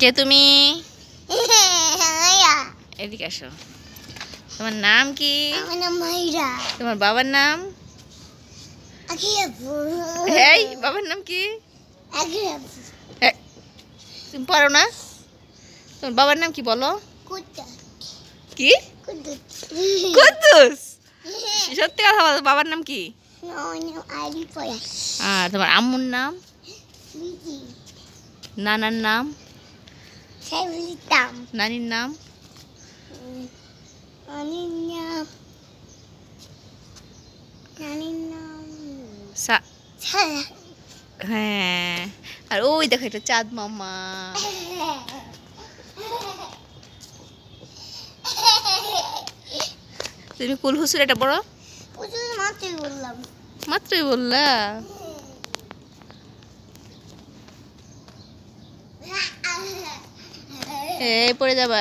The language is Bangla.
কে তুমি? এদিকে আসো। তোমার নাম কি? আমার নাম মাইরা। তোমার বাবার নাম? আকিয়াপু। এই বাবার নাম কি? আকিয়াপু। তুমি পারো না? তোমার বাবার নাম কি বলো? কুদ্দুস। কি? কুদ্দুস। কুদ্দুস। সত্যি কথা বলো, বাবার নাম কি? আলি পয়াস। আর তোমার আম্মুর নাম? বিজি। নানার নাম? সাইবুলিতাম। নানির নাম? নানির নাম হ্যাঁ। আর ওই দেখো এটা চাঁদ মামা। তুমি কুল হুসুর এটা বড়? মাত্রই বললাম। মাত্রই বললা? এই পড়ে যাবা।